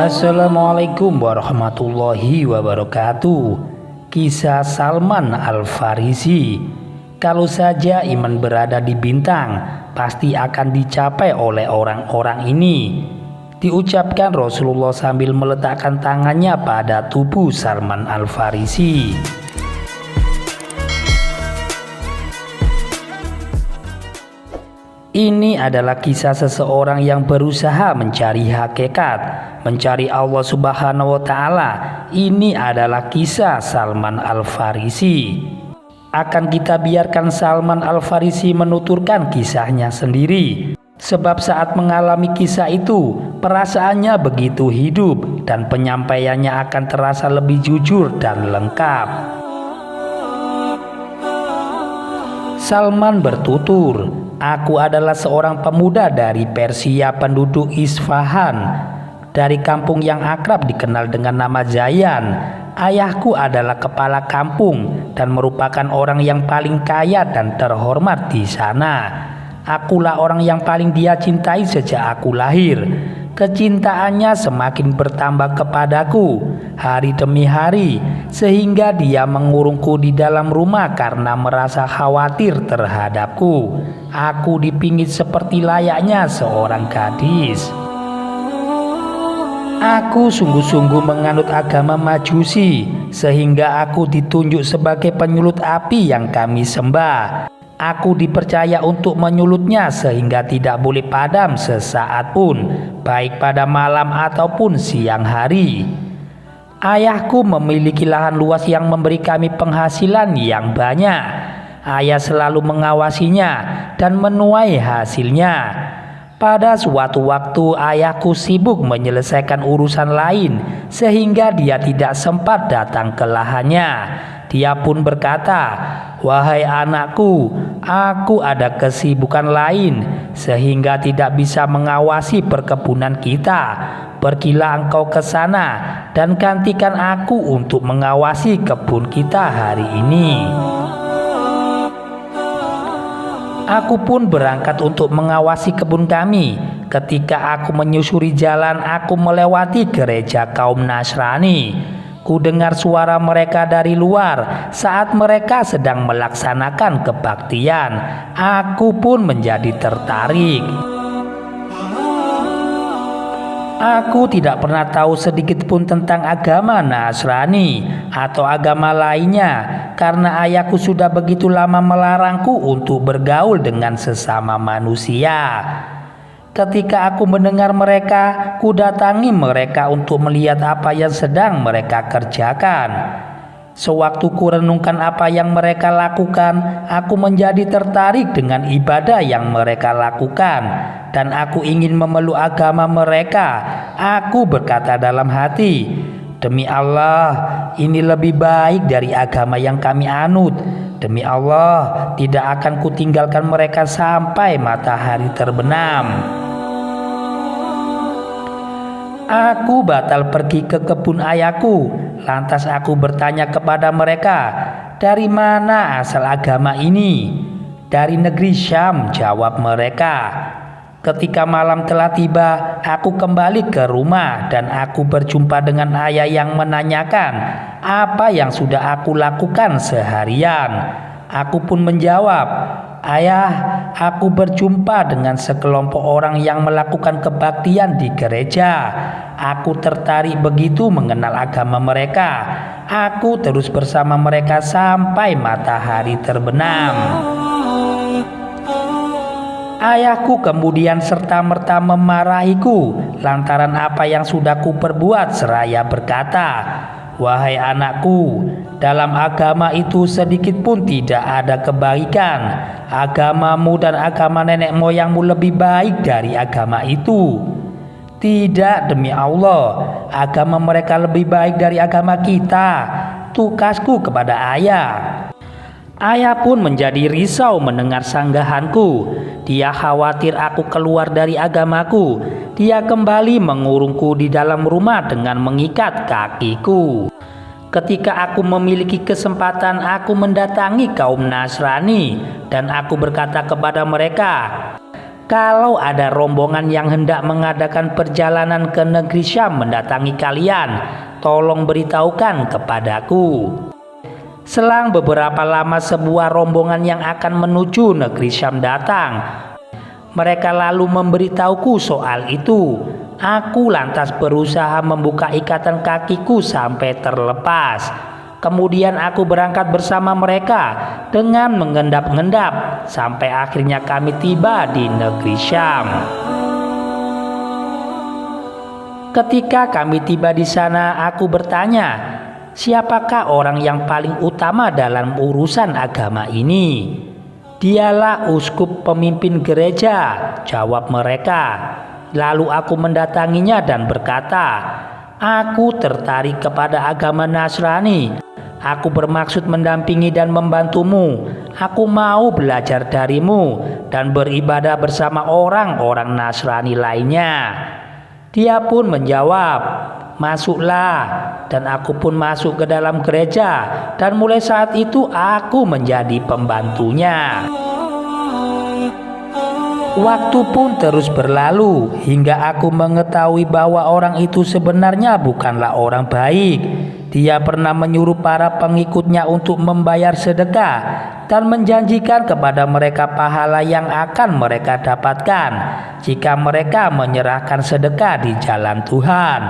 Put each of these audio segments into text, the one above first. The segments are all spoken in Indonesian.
Assalamualaikum warahmatullahi wabarakatuh. Kisah Salman Al-Farisi. Kalau saja iman berada di bintang, pasti akan dicapai oleh orang-orang ini, diucapkan Rasulullah sambil meletakkan tangannya pada tubuh Salman Al-Farisi. Ini adalah kisah seseorang yang berusaha mencari hakikat, mencari Allah Subhanahu wa Ta'ala. Ini adalah kisah Salman Al-Farisi. Akan kita biarkan Salman Al-Farisi menuturkan kisahnya sendiri, sebab saat mengalami kisah itu perasaannya begitu hidup dan penyampaiannya akan terasa lebih jujur dan lengkap. Salman bertutur, "Aku adalah seorang pemuda dari Persia penduduk Isfahan, dari kampung yang akrab dikenal dengan nama Zayan. Ayahku adalah kepala kampung dan merupakan orang yang paling kaya dan terhormat di sana. Akulah orang yang paling dia cintai sejak aku lahir. Kecintaannya semakin bertambah kepadaku hari demi hari, sehingga dia mengurungku di dalam rumah karena merasa khawatir terhadapku. Aku dipingit seperti layaknya seorang gadis. Aku sungguh-sungguh menganut agama Majusi, sehingga aku ditunjuk sebagai penyulut api yang kami sembah. Aku dipercaya untuk menyulutnya sehingga tidak boleh padam sesaat pun, baik pada malam ataupun siang hari. Ayahku memiliki lahan luas yang memberi kami penghasilan yang banyak. Ayah selalu mengawasinya dan menuai hasilnya. Pada suatu waktu ayahku sibuk menyelesaikan urusan lain sehingga dia tidak sempat datang ke lahannya. Dia pun berkata, 'Wahai anakku, aku ada kesibukan lain sehingga tidak bisa mengawasi perkebunan kita. Pergilah engkau ke sana dan gantikan aku untuk mengawasi kebun kita hari ini.' Aku pun berangkat untuk mengawasi kebun kami. Ketika aku menyusuri jalan, aku melewati gereja kaum Nasrani. Ku dengar suara mereka dari luar saat mereka sedang melaksanakan kebaktian. Aku pun menjadi tertarik. Aku tidak pernah tahu sedikit pun tentang agama Nasrani atau agama lainnya karena ayahku sudah begitu lama melarangku untuk bergaul dengan sesama manusia. Ketika aku mendengar mereka, ku datangi mereka untuk melihat apa yang sedang mereka kerjakan. Sewaktu ku renungkan apa yang mereka lakukan, aku menjadi tertarik dengan ibadah yang mereka lakukan, dan aku ingin memeluk agama mereka. Aku berkata dalam hati, 'Demi Allah, ini lebih baik dari agama yang kami anut. Demi Allah, tidak akan kutinggalkan mereka sampai matahari terbenam.' Aku batal pergi ke kebun ayahku. Lantas aku bertanya kepada mereka, 'Dari mana asal agama ini?' 'Dari negeri Syam,' jawab mereka. Ketika malam telah tiba, aku kembali ke rumah dan aku berjumpa dengan ayah yang menanyakan apa yang sudah aku lakukan seharian. Aku pun menjawab, 'Ayah, aku berjumpa dengan sekelompok orang yang melakukan kebaktian di gereja. Aku tertarik begitu mengenal agama mereka. Aku terus bersama mereka sampai matahari terbenam.' Ayahku kemudian serta-merta memarahiku lantaran apa yang sudah ku perbuat seraya berkata, 'Wahai anakku, dalam agama itu sedikit pun tidak ada kebaikan. Agamamu dan agama nenek moyangmu lebih baik dari agama itu.' 'Tidak, demi Allah, agama mereka lebih baik dari agama kita,' tukasku kepada ayah. Ayah pun menjadi risau mendengar sanggahanku. Dia khawatir aku keluar dari agamaku. Dia kembali mengurungku di dalam rumah dengan mengikat kakiku. Ketika aku memiliki kesempatan, aku mendatangi kaum Nasrani dan aku berkata kepada mereka, Kalau ada rombongan yang hendak mengadakan perjalanan ke negeri Syam mendatangi kalian, tolong beritahukan kepadaku." Selang beberapa lama sebuah rombongan yang akan menuju negeri Syam datang. Mereka lalu memberitahuku soal itu. Aku lantas berusaha membuka ikatan kakiku sampai terlepas. Kemudian aku berangkat bersama mereka dengan mengendap-endap sampai akhirnya kami tiba di negeri Syam. Ketika kami tiba di sana, aku bertanya, "Siapakah orang yang paling utama dalam urusan agama ini?" "Dialah uskup pemimpin gereja," jawab mereka. Lalu aku mendatanginya dan berkata, "Aku tertarik kepada agama Nasrani. Aku bermaksud mendampingi dan membantumu. Aku mau belajar darimu dan beribadah bersama orang-orang Nasrani lainnya." Dia pun menjawab, "Masuklah." Dan aku pun masuk ke dalam gereja, dan mulai saat itu aku menjadi pembantunya. Waktu pun terus berlalu hingga aku mengetahui bahwa orang itu sebenarnya bukanlah orang baik. Dia pernah menyuruh para pengikutnya untuk membayar sedekah dan menjanjikan kepada mereka pahala yang akan mereka dapatkan jika mereka menyerahkan sedekah di jalan Tuhan.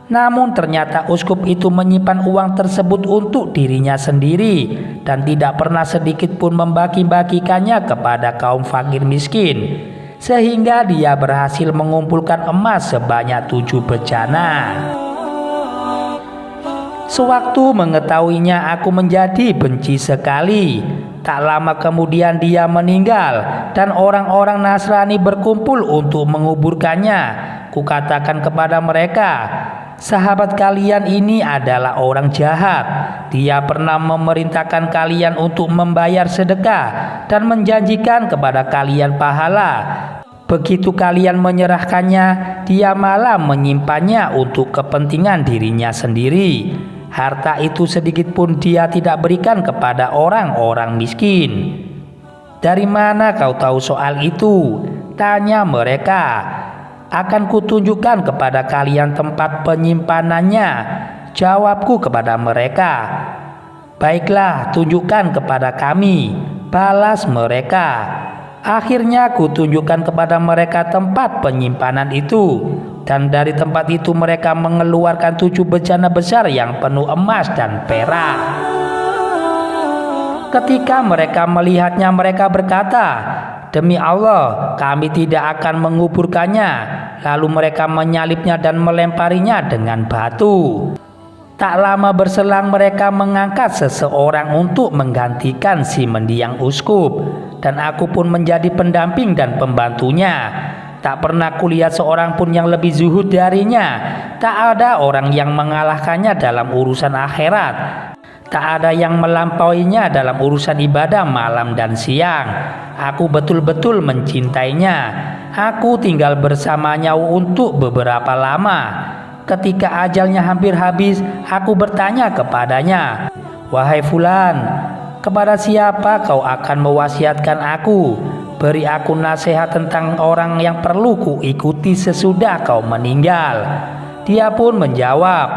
Namun ternyata uskup itu menyimpan uang tersebut untuk dirinya sendiri dan tidak pernah sedikit pun membagi-bagikannya kepada kaum fakir miskin, sehingga dia berhasil mengumpulkan emas sebanyak 7 bejana. Sewaktu mengetahuinya, aku menjadi benci sekali. Tak lama kemudian dia meninggal dan orang-orang Nasrani berkumpul untuk menguburkannya. Kukatakan kepada mereka, "Sahabat kalian ini adalah orang jahat. Dia pernah memerintahkan kalian untuk membayar sedekah dan menjanjikan kepada kalian pahala. Begitu kalian menyerahkannya, dia malah menyimpannya untuk kepentingan dirinya sendiri. Harta itu sedikit pun dia tidak berikan kepada orang-orang miskin." "Dari mana kau tahu soal itu?" tanya mereka. "Akan kutunjukkan kepada kalian tempat penyimpanannya," jawabku kepada mereka. "Baiklah, tunjukkan kepada kami," balas mereka. Akhirnya kutunjukkan kepada mereka tempat penyimpanan itu, dan dari tempat itu mereka mengeluarkan 7 bejana besar yang penuh emas dan perak. Ketika mereka melihatnya, mereka berkata, "Demi Allah, kami tidak akan menguburkannya." Lalu mereka menyalibnya dan melemparinya dengan batu. Tak lama berselang mereka mengangkat seseorang untuk menggantikan si mendiang uskup, dan aku pun menjadi pendamping dan pembantunya. Tak pernah kulihat seorang pun yang lebih zuhud darinya. Tak ada orang yang mengalahkannya dalam urusan akhirat. Tak ada yang melampauinya dalam urusan ibadah malam dan siang. Aku betul-betul mencintainya. Aku tinggal bersamanya untuk beberapa lama. Ketika ajalnya hampir habis, aku bertanya kepadanya, "Wahai Fulan, kepada siapa kau akan mewasiatkan aku? Beri aku nasihat tentang orang yang perlu kuikuti sesudah kau meninggal." Dia pun menjawab,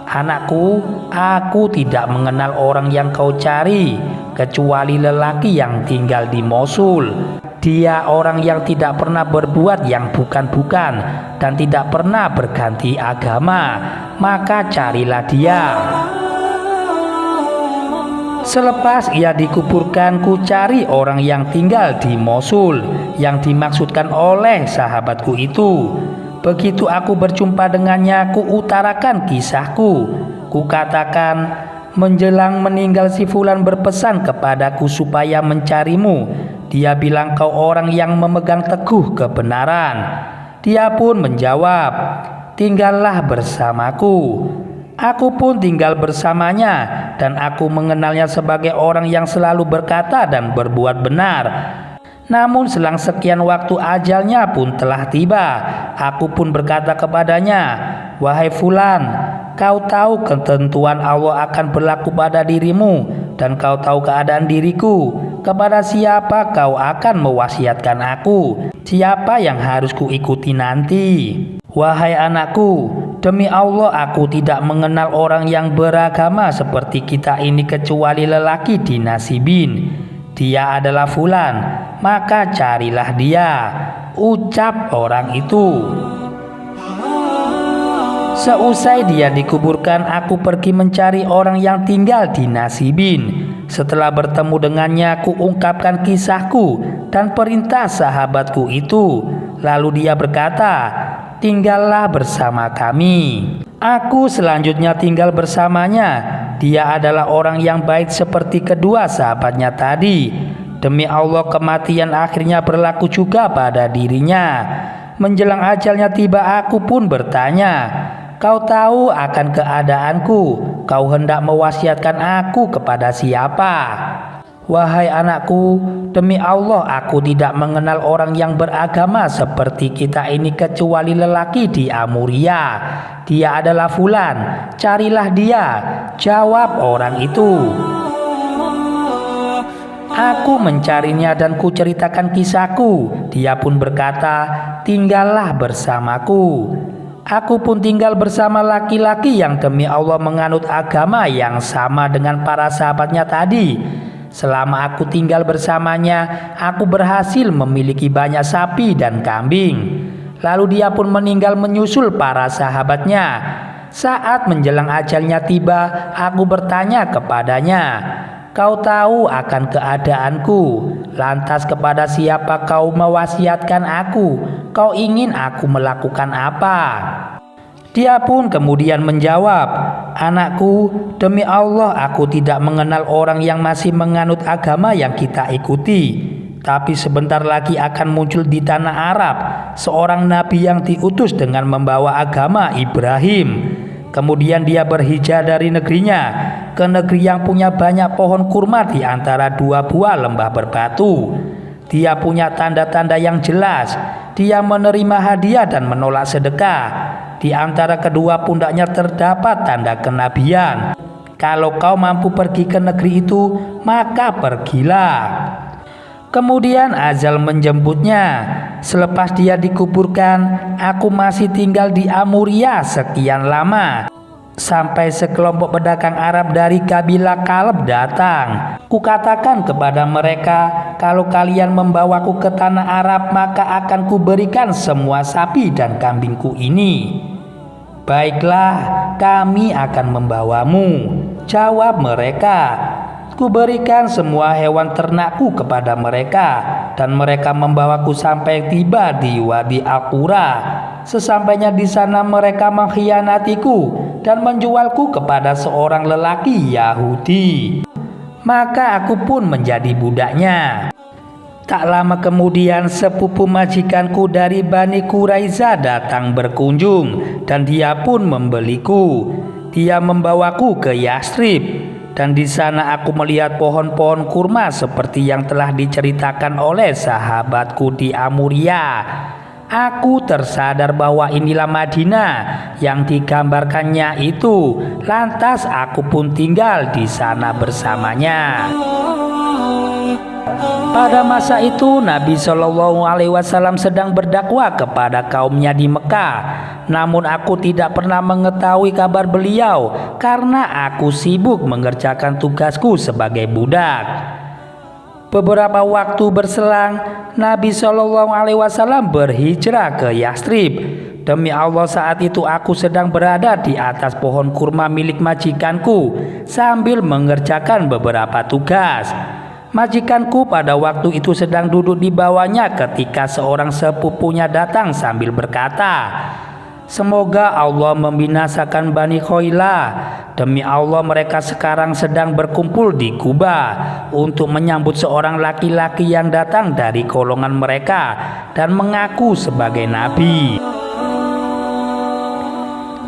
"Anakku, aku tidak mengenal orang yang kau cari, kecuali lelaki yang tinggal di Mosul. Dia orang yang tidak pernah berbuat yang bukan-bukan dan tidak pernah berganti agama, maka carilah dia." Selepas ia dikuburkan, ku cari orang yang tinggal di Mosul yang dimaksudkan oleh sahabatku itu. Begitu aku berjumpa dengannya, ku utarakan kisahku. Ku katakan, "Menjelang meninggal si Fulan berpesan kepadaku supaya mencarimu. Dia bilang kau orang yang memegang teguh kebenaran." Dia pun menjawab, "Tinggallah bersamaku." Aku pun tinggal bersamanya, dan aku mengenalnya sebagai orang yang selalu berkata dan berbuat benar. Namun selang sekian waktu ajalnya pun telah tiba. Aku pun berkata kepadanya, "Wahai Fulan, kau tahu ketentuan Allah akan berlaku pada dirimu dan kau tahu keadaan diriku. Kepada siapa kau akan mewasiatkan aku? Siapa yang harus kuikuti nanti? Wahai anakku, demi Allah aku tidak mengenal orang yang beragama seperti kita ini kecuali lelaki dinasibin. Dia adalah fulan, maka carilah dia, ucap orang itu. Seusai dia dikuburkan, aku pergi mencari orang yang tinggal di Nasibin. Setelah bertemu dengannya, aku ungkapkan kisahku dan perintah sahabatku itu. Lalu dia berkata, tinggallah bersama kami. Aku selanjutnya tinggal bersamanya. Dia adalah orang yang baik seperti kedua sahabatnya tadi. Demi Allah, kematian akhirnya berlaku juga pada dirinya. Menjelang ajalnya tiba, aku pun bertanya, kau tahu akan keadaanku? Kau hendak mewasiatkan aku kepada siapa? Wahai anakku, demi Allah aku tidak mengenal orang yang beragama seperti kita ini kecuali lelaki di Amuria. Dia adalah fulan, carilah dia, jawab orang itu. Aku mencarinya dan kuceritakan kisahku. Dia pun berkata, tinggallah bersamaku. Aku pun tinggal bersama laki-laki yang demi Allah menganut agama yang sama dengan para sahabatnya tadi. Selama aku tinggal bersamanya, aku berhasil memiliki banyak sapi dan kambing. Lalu dia pun meninggal menyusul para sahabatnya. Saat menjelang ajalnya tiba, aku bertanya kepadanya, kau tahu akan keadaanku? Lantas kepada siapa kau mewasiatkan aku? Kau ingin aku melakukan apa? Dia pun kemudian menjawab, anakku, demi Allah aku tidak mengenal orang yang masih menganut agama yang kita ikuti. Tapi sebentar lagi akan muncul di tanah Arab seorang nabi yang diutus dengan membawa agama Ibrahim. Kemudian dia berhijrah dari negerinya ke negeri yang punya banyak pohon kurma di antara dua buah lembah berbatu. Dia punya tanda-tanda yang jelas. Dia menerima hadiah dan menolak sedekah. Di antara kedua pundaknya terdapat tanda kenabian. Kalau kau mampu pergi ke negeri itu, maka pergilah. Kemudian ajal menjemputnya. Selepas dia dikuburkan, aku masih tinggal di Amuria sekian lama. Sampai sekelompok pedagang Arab dari kabilah Kalb datang. Kukatakan kepada mereka, kalau kalian membawaku ke tanah Arab, maka akan kuberikan semua sapi dan kambingku ini. Baiklah, kami akan membawamu, jawab mereka. Kuberikan semua hewan ternakku kepada mereka, dan mereka membawaku sampai tiba di Wadi Al-Qura. Sesampainya di sana mereka mengkhianatiku dan menjualku kepada seorang lelaki Yahudi. Maka aku pun menjadi budaknya. Tak lama kemudian sepupu majikanku dari Bani Quraiza datang berkunjung dan dia pun membeliku. Dia membawaku ke Yastrib. Dan di sana aku melihat pohon-pohon kurma seperti yang telah diceritakan oleh sahabatku di Amuria. Aku tersadar bahwa inilah Madinah yang digambarkannya itu. Lantas aku pun tinggal di sana bersamanya. Pada masa itu Nabi Shallallahu Alaihi Wasallam sedang berdakwah kepada kaumnya di Mekah. Namun aku tidak pernah mengetahui kabar beliau karena aku sibuk mengerjakan tugasku sebagai budak. Beberapa waktu berselang, Nabi Shallallahu Alaihi Wasallam berhijrah ke Yastrib. Demi Allah saat itu aku sedang berada di atas pohon kurma milik majikanku sambil mengerjakan beberapa tugas. Majikanku pada waktu itu sedang duduk di bawahnya ketika seorang sepupunya datang sambil berkata, semoga Allah membinasakan Bani Khoilah. Demi Allah mereka sekarang sedang berkumpul di Kuba untuk menyambut seorang laki-laki yang datang dari golongan mereka dan mengaku sebagai nabi.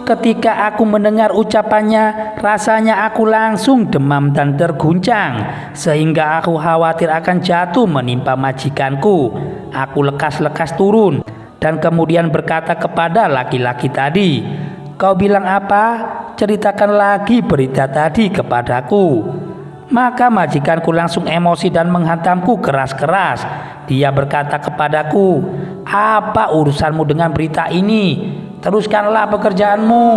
Ketika aku mendengar ucapannya, rasanya aku langsung demam dan terguncang, sehingga aku khawatir akan jatuh menimpa majikanku. Aku lekas-lekas turun dan kemudian berkata kepada laki-laki tadi, kau bilang apa? Ceritakan lagi berita tadi kepadaku. Maka majikanku langsung emosi dan menghantamku keras-keras. Dia berkata kepadaku, "Apa urusanmu dengan berita ini? Teruskanlah pekerjaanmu."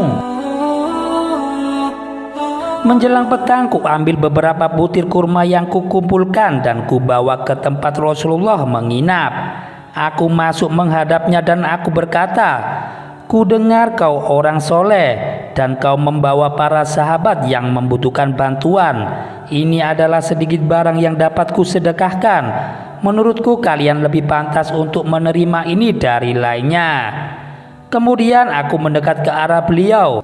Menjelang petang, ku ambil beberapa butir kurma yang kukumpulkan dan kubawa ke tempat Rasulullah menginap. Aku masuk menghadapnya dan aku berkata, "Ku dengar kau orang soleh dan kau membawa para sahabat yang membutuhkan bantuan. Ini adalah sedikit barang yang dapat ku sedekahkan. Menurutku kalian lebih pantas untuk menerima ini dari lainnya." Kemudian aku mendekat ke arah beliau.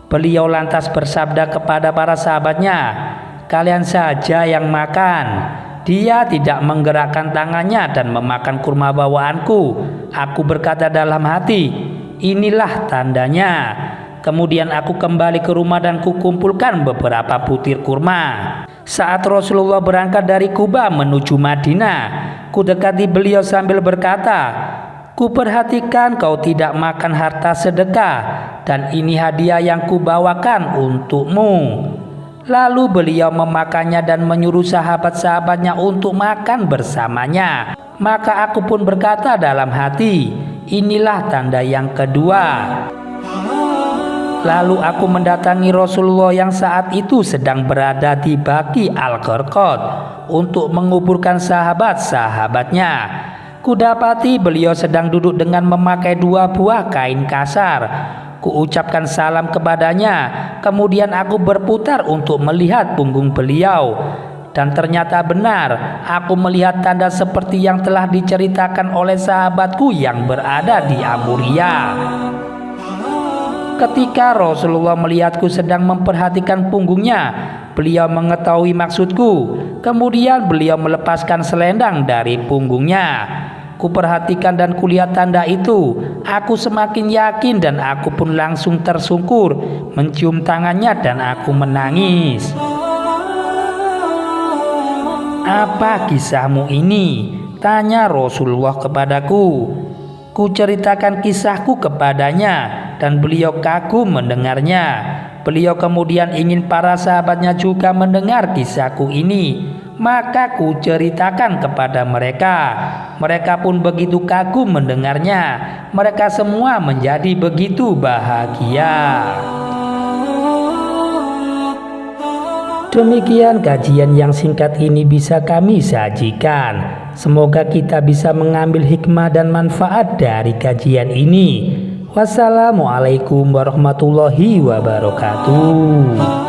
Beliau lantas bersabda kepada para sahabatnya, "Kalian saja yang makan." Dia tidak menggerakkan tangannya dan memakan kurma bawaanku. Aku berkata dalam hati, "Inilah tandanya." Kemudian aku kembali ke rumah dan kukumpulkan beberapa butir kurma. Saat Rasulullah berangkat dari Kuba menuju Madinah, kudekati beliau sambil berkata, "Kuperhatikan kau tidak makan harta sedekah, dan ini hadiah yang kubawakan untukmu." Lalu beliau memakannya dan menyuruh sahabat-sahabatnya untuk makan bersamanya. Maka aku pun berkata dalam hati, "Inilah tanda yang kedua." Lalu aku mendatangi Rasulullah yang saat itu sedang berada di Baqi Al-Gharqad untuk menguburkan sahabat-sahabatnya. Kudapati beliau sedang duduk dengan memakai 2 buah kain kasar. Kuucapkan salam kepadanya, kemudian aku berputar untuk melihat punggung beliau. Dan ternyata benar, aku melihat tanda seperti yang telah diceritakan oleh sahabatku yang berada di Amuria. Ketika Rasulullah melihatku sedang memperhatikan punggungnya, beliau mengetahui maksudku. Kemudian beliau melepaskan selendang dari punggungnya. Kuperhatikan dan kulihat tanda itu. Aku semakin yakin dan aku pun langsung tersungkur, mencium tangannya dan aku menangis. "Apa kisahmu ini?" tanya Rasulullah kepadaku. Ku ceritakan kisahku kepadanya dan beliau kagum mendengarnya. Beliau kemudian ingin para sahabatnya juga mendengar kisahku ini. Maka ku ceritakan kepada mereka. Mereka pun begitu kagum mendengarnya. Mereka semua menjadi begitu bahagia. Demikian kajian yang singkat ini bisa kami sajikan. Semoga kita bisa mengambil hikmah dan manfaat dari kajian ini. Wassalamualaikum warahmatullahi wabarakatuh.